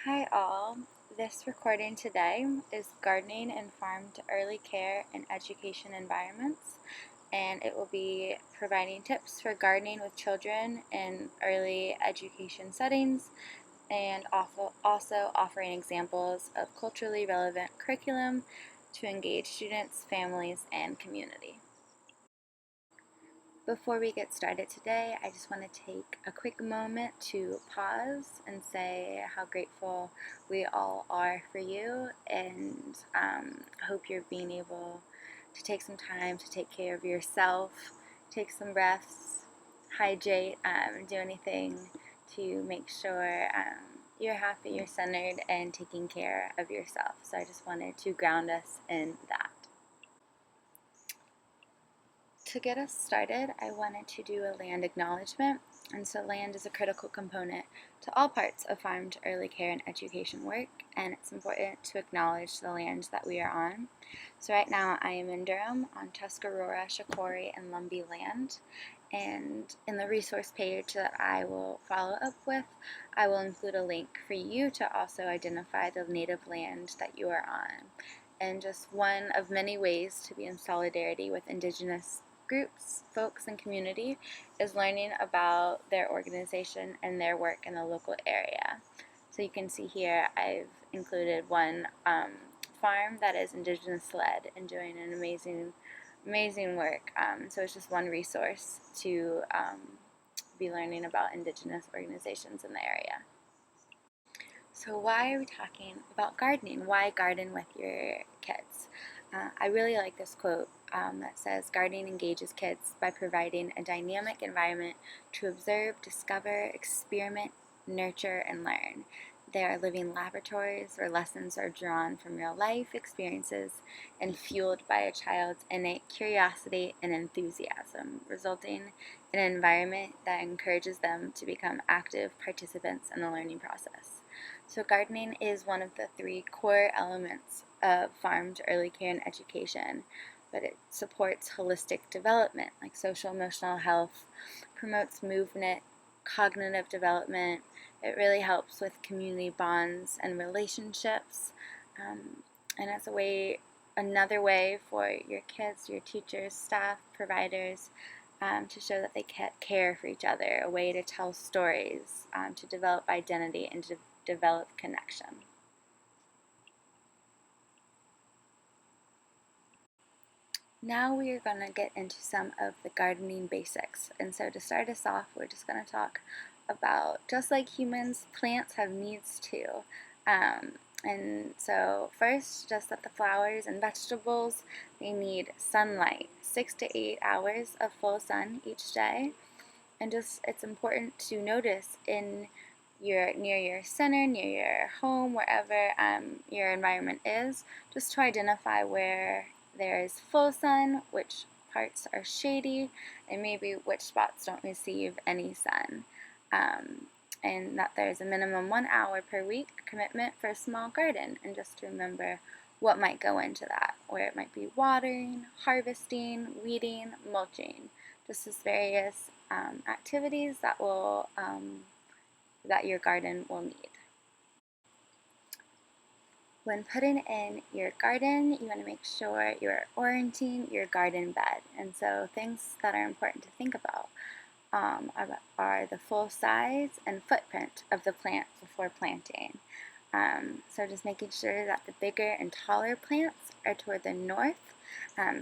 Hi all. This recording today is Gardening in Farm to Early Care and Education Environments, and it will be providing tips for gardening with children in early education settings and also offering examples of culturally relevant curriculum to engage students, families, and community. Before we get started today, I just want to take a quick moment to pause and say how grateful we all are for you, and hope you're being able to take some time to take care of yourself, take some breaths, hydrate, do anything to make sure you're happy, you're centered, and taking care of yourself. So I just wanted to ground us in that. To get us started, I wanted to do a land acknowledgement. And so land is a critical component to all parts of farm to early care and education work, and it's important to acknowledge the land that we are on. So right now I am in Durham on Tuscarora, Shakori, and Lumbee land. And in the resource page that I will follow up with, I will include a link for you to also identify the native land that you are on. And just one of many ways to be in solidarity with Indigenous groups, folks, and community is learning about their organization and their work in the local area. So you can see here I've included one farm that is Indigenous led and doing an amazing work. So it's just one resource to be learning about Indigenous organizations in the area. So why are we talking about gardening? Why garden with your kids? I really like this quote that says, gardening engages kids by providing a dynamic environment to observe, discover, experiment, nurture, and learn. They are living laboratories where lessons are drawn from real life experiences and fueled by a child's innate curiosity and enthusiasm, resulting in an environment that encourages them to become active participants in the learning process. So gardening is one of the three core elements of farm to early care and education, but it supports holistic development like social emotional health, promotes movement, cognitive development. It really helps with community bonds and relationships, and it's another way for your kids, your teachers, staff, providers, to show that they care for each other, a way to tell stories, to develop identity, and to develop connection. Now we are going to get into some of the gardening basics. And so to start us off, we're just going to talk about, just like humans, plants have needs too. And so first, just that the flowers and vegetables, they need sunlight, 6 to 8 hours of full sun each day. And just it's important to notice near your center, near your home, wherever your environment is, just to identify where there is full sun, which parts are shady, and maybe which spots don't receive any sun. And that there's a minimum 1 hour per week commitment for a small garden, and just to remember what might go into that, where it might be watering, harvesting, weeding, mulching, just as various activities that will that your garden will need. When putting in your garden, you want to make sure you're orienting your garden bed. And so things that are important to think about are the full size and footprint of the plant before planting. So just making sure that the bigger and taller plants are toward the north.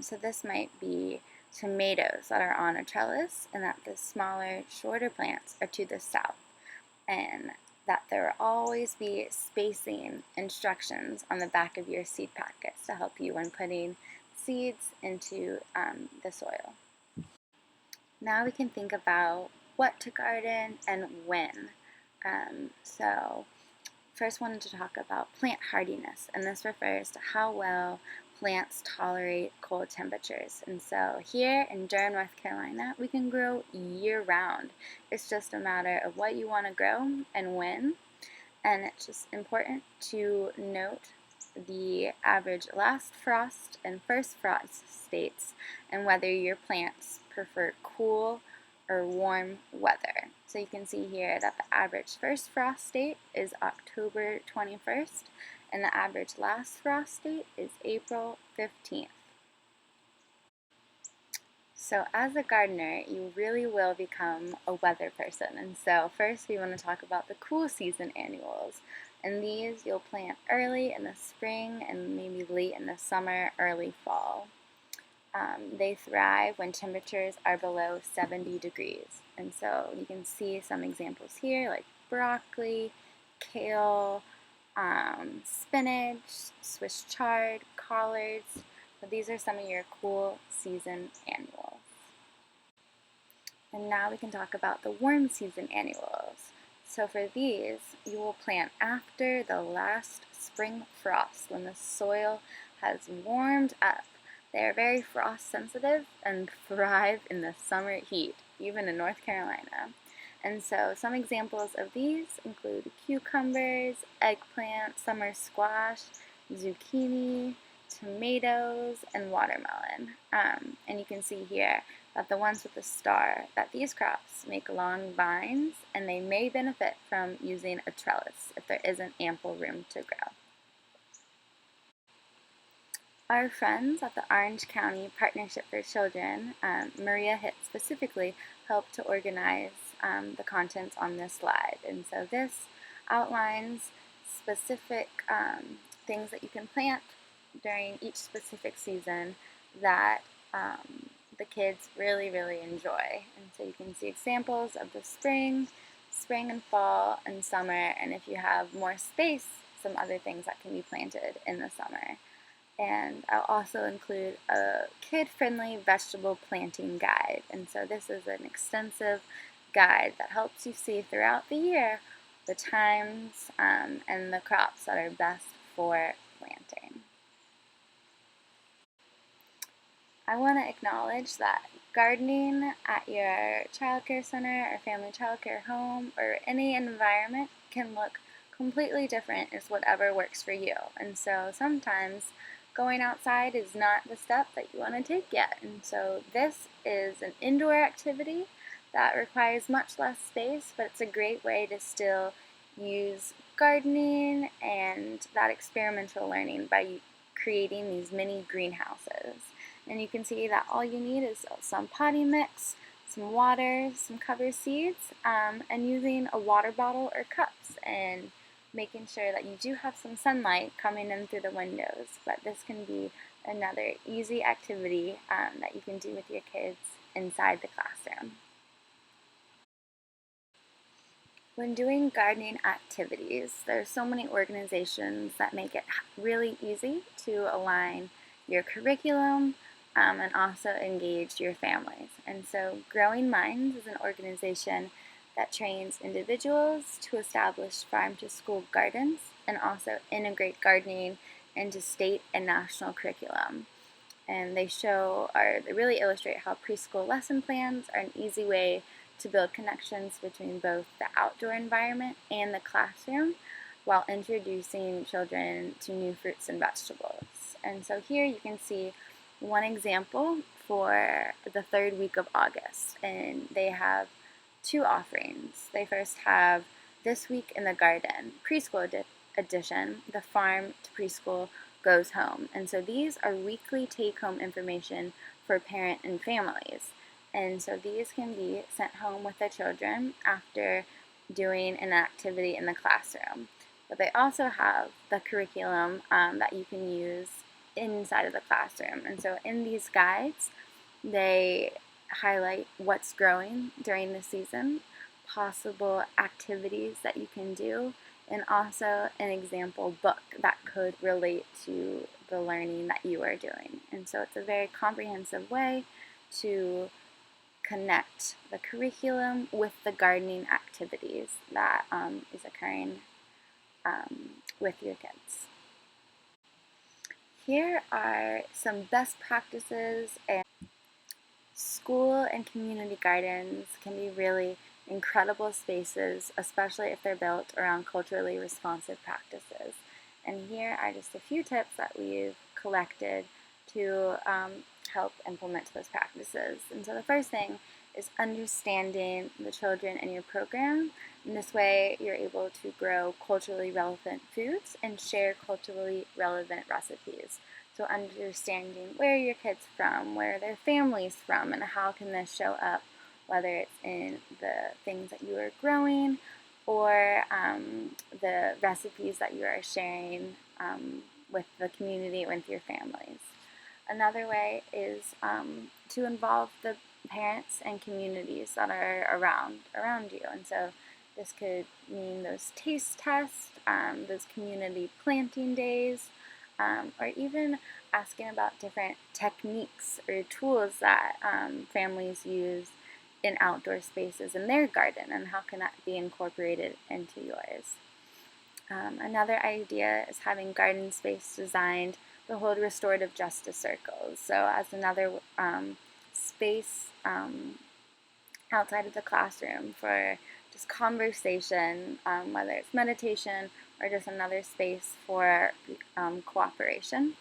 So this might be tomatoes that are on a trellis, and that the smaller, shorter plants are to the south. And that there will always be spacing instructions on the back of your seed packets to help you when putting seeds into the soil. Now we can think about what to garden and when. So first wanted to talk about plant hardiness, and this refers to how well plants tolerate cold temperatures. And so here in Durham, North Carolina, we can grow year-round. It's just a matter of what you want to grow and when. And it's just important to note the average last frost and first frost states, and whether your plants prefer cool, or warm weather. So you can see here that the average first frost date is October 21st, and the average last frost date is April 15th. So as a gardener, you really will become a weather person. And so first we want to talk about the cool season annuals. And these you'll plant early in the spring and maybe late in the summer, early fall. They thrive when temperatures are below 70 degrees. And so you can see some examples here like broccoli, kale, spinach, Swiss chard, collards. So these are some of your cool season annuals. And now we can talk about the warm season annuals. So for these, you will plant after the last spring frost when the soil has warmed up. They are very frost sensitive and thrive in the summer heat, even in North Carolina. And so some examples of these include cucumbers, eggplant, summer squash, zucchini, tomatoes, and watermelon. And you can see here that the ones with the star, that these crops make long vines and they may benefit from using a trellis if there isn't ample room to grow. Our friends at the Orange County Partnership for Children, Maria Hitt specifically, helped to organize the contents on this slide. And so this outlines specific things that you can plant during each specific season that the kids really, really enjoy. And so you can see examples of the spring and fall, and summer, and if you have more space, some other things that can be planted in the summer. And I'll also include a kid-friendly vegetable planting guide. And so this is an extensive guide that helps you see throughout the year the times and the crops that are best for planting. I want to acknowledge that gardening at your childcare center or family childcare home or any environment can look completely different as whatever works for you. And so sometimes going outside is not the step that you want to take yet. And so this is an indoor activity that requires much less space, but it's a great way to still use gardening and that experimental learning by creating these mini greenhouses. And you can see that all you need is some potty mix, some water, some cover seeds, and using a water bottle or cups, and making sure that you do have some sunlight coming in through the windows. But this can be another easy activity that you can do with your kids inside the classroom. When doing gardening activities, there are so many organizations that make it really easy to align your curriculum and also engage your families. And so Growing Minds is an organization that trains individuals to establish farm-to-school gardens and also integrate gardening into state and national curriculum. And they really illustrate how preschool lesson plans are an easy way to build connections between both the outdoor environment and the classroom while introducing children to new fruits and vegetables. And so here you can see one example for the third week of August, and they have two offerings. They first have This Week in the Garden, preschool edition, the farm to preschool goes home. And so these are weekly take-home information for parent and families. And so these can be sent home with the children after doing an activity in the classroom. But they also have the curriculum that you can use inside of the classroom. And so in these guides, they highlight what's growing during the season, possible activities that you can do, and also an example book that could relate to the learning that you are doing. And so it's a very comprehensive way to connect the curriculum with the gardening activities that is occurring with your kids. Here are some best practices. And school and community gardens can be really incredible spaces, especially if they're built around culturally responsive practices. And here are just a few tips that we've collected to help implement those practices. And so the first thing is understanding the children in your program. In this way, you're able to grow culturally relevant foods and share culturally relevant recipes. So understanding where your kids from, where their family's from, and how can this show up, whether it's in the things that you are growing or the recipes that you are sharing with the community, with your families. Another way is to involve the parents and communities that are around you. And so this could mean those taste tests, those community planting days, or even asking about different techniques or tools that families use in outdoor spaces in their garden, and how can that be incorporated into yours. Another idea is having garden space designed to hold restorative justice circles. So as another space outside of the classroom for just conversation, whether it's meditation or just another space for cooperation.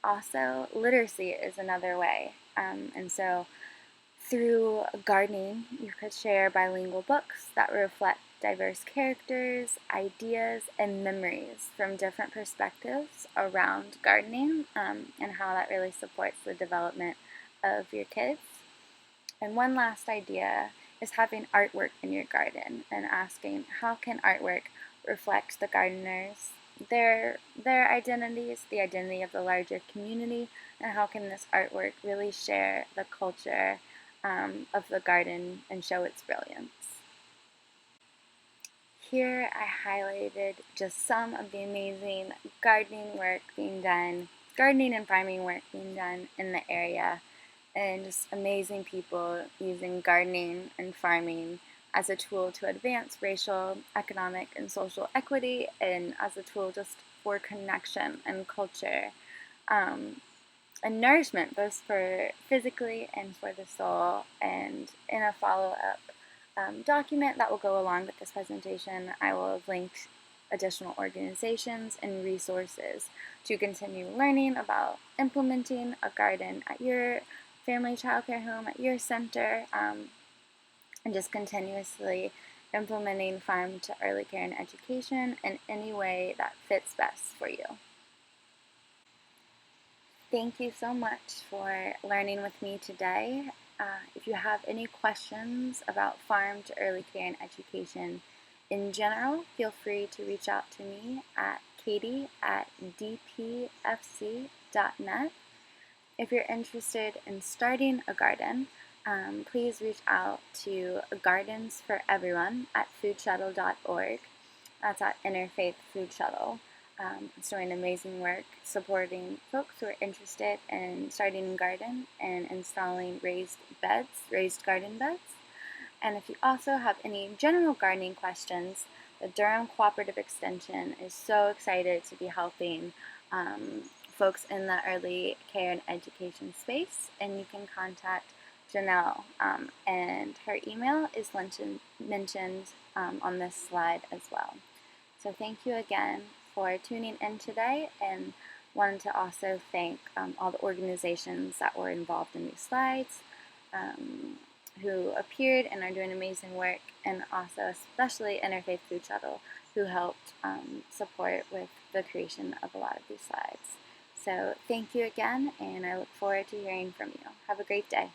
Also, literacy is another way. And so through gardening, you could share bilingual books that reflect diverse characters, ideas, and memories from different perspectives around gardening, and how that really supports the development of your kids. And one last idea is having artwork in your garden and asking how can artwork reflect the gardeners, their identities, the identity of the larger community, and how can this artwork really share the culture of the garden and show its brilliance. Here I highlighted just some of the amazing gardening and farming work being done in the area, and just amazing people using gardening and farming as a tool to advance racial, economic, and social equity, and as a tool just for connection and culture. And nourishment, both for physically and for the soul. And in a follow-up document that will go along with this presentation, I will have linked additional organizations and resources to continue learning about implementing a garden at your family childcare home, at your center, and just continuously implementing farm to early care and education in any way that fits best for you. Thank you so much for learning with me today. If you have any questions about farm to early care and education in general, feel free to reach out to me at katie@dpfc.net. If you're interested in starting a garden, please reach out to Gardens for Everyone at foodshuttle.org. That's at Interfaith Food Shuttle. It's doing amazing work supporting folks who are interested in starting a garden and installing raised garden beds. And if you also have any general gardening questions, the Durham Cooperative Extension is so excited to be helping folks in the early care and education space, and you can contact Janelle, and her email is mentioned on this slide as well. So thank you again for tuning in today, and wanted to also thank all the organizations that were involved in these slides, who appeared and are doing amazing work, and also especially Interfaith Food Shuttle, who helped support with the creation of a lot of these slides. So thank you again, and I look forward to hearing from you. Have a great day.